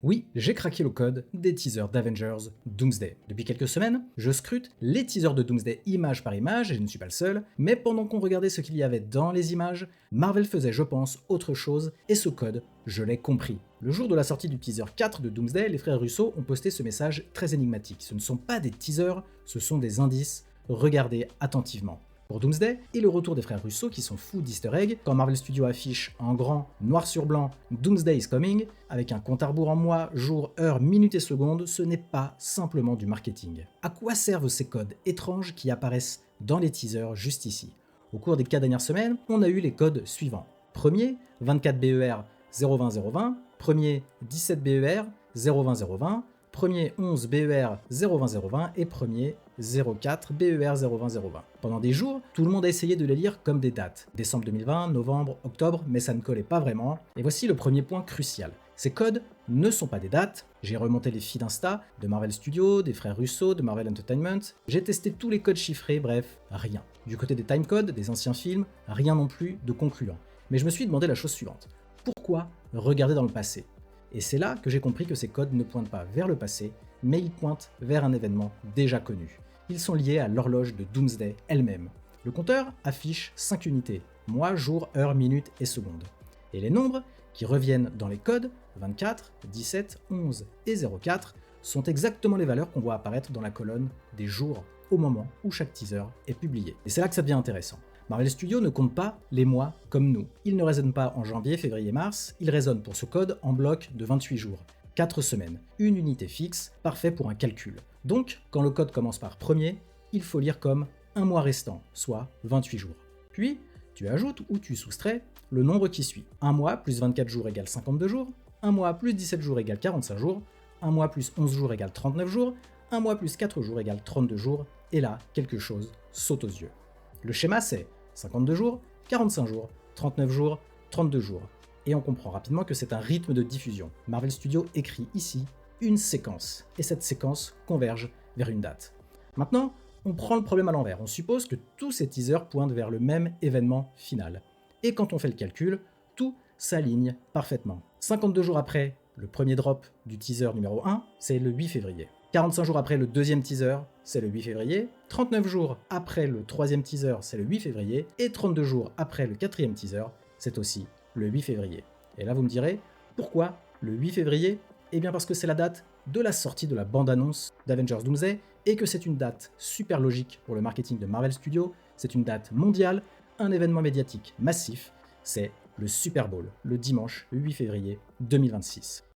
Oui, j'ai craqué le code des teasers d'Avengers Doomsday. Depuis quelques semaines, je scrute les teasers de Doomsday image par image, et je ne suis pas le seul, mais pendant qu'on regardait ce qu'il y avait dans les images, Marvel faisait, je pense, autre chose, et ce code, je l'ai compris. Le jour de la sortie du teaser 4 de Doomsday, les frères Russo ont posté ce message très énigmatique. Ce ne sont pas des teasers, ce sont des indices, regardez attentivement. Pour Doomsday et le retour des frères Russo qui sont fous d'easter egg, quand Marvel Studios affiche en grand, noir sur blanc, Doomsday is coming, avec un compte à rebours en mois, jour, heure, minute et seconde, ce n'est pas simplement du marketing. À quoi servent ces codes étranges qui apparaissent dans les teasers juste ici? Au cours des 4 dernières semaines, on a eu les codes suivants. Premier, 24 BER 020 020, premier 17 BER 020 020, premier 11 BER 020 020 et premier 04 BER 020 020. Pendant des jours, tout le monde a essayé de les lire comme des dates. Décembre 2020, novembre, octobre, mais ça ne collait pas vraiment. Et voici le premier point crucial. Ces codes ne sont pas des dates. J'ai remonté les feeds Insta de Marvel Studios, des frères Russo, de Marvel Entertainment. J'ai testé tous les codes chiffrés, bref, rien. Du côté des timecodes, des anciens films, rien non plus de concluant. Mais je me suis demandé la chose suivante. Pourquoi regarder dans le passé? Et c'est là que j'ai compris que ces codes ne pointent pas vers le passé, mais ils pointent vers un événement déjà connu. Ils sont liés à l'horloge de Doomsday elle-même. Le compteur affiche 5 unités, mois, jour, heure, minute et seconde. Et les nombres qui reviennent dans les codes, 24, 17, 11 et 04, sont exactement les valeurs qu'on voit apparaître dans la colonne des jours au moment où chaque teaser est publié. Et c'est là que ça devient intéressant. Marvel Studios ne compte pas les mois comme nous. Il ne résonne pas en janvier, février, mars, il résonne pour ce code en bloc de 28 jours, 4 semaines, une unité fixe, parfait pour un calcul. Donc, quand le code commence par premier, il faut lire comme un mois restant, soit 28 jours. Puis, tu ajoutes ou tu soustrais le nombre qui suit. Un mois plus 24 jours égale 52 jours, un mois plus 17 jours égale 45 jours, un mois plus 11 jours égale 39 jours, un mois plus 4 jours égale 32 jours, et là, quelque chose saute aux yeux. Le schéma c'est 52 jours, 45 jours, 39 jours, 32 jours. Et on comprend rapidement que c'est un rythme de diffusion. Marvel Studios écrit ici une séquence, et cette séquence converge vers une date. Maintenant, on prend le problème à l'envers. On suppose que tous ces teasers pointent vers le même événement final. Et quand on fait le calcul, tout s'aligne parfaitement. 52 jours après le premier drop du teaser numéro 1, c'est le 8 février. 45 jours après le deuxième teaser, c'est le 8 février. 39 jours après le troisième teaser, c'est le 8 février. Et 32 jours après le quatrième teaser, c'est aussi le 8 février. Et là, vous me direz, pourquoi le 8 février? Eh bien parce que c'est la date de la sortie de la bande-annonce d'Avengers Doomsday et que c'est une date super logique pour le marketing de Marvel Studios. C'est une date mondiale, un événement médiatique massif. C'est le Super Bowl, le dimanche 8 février 2026.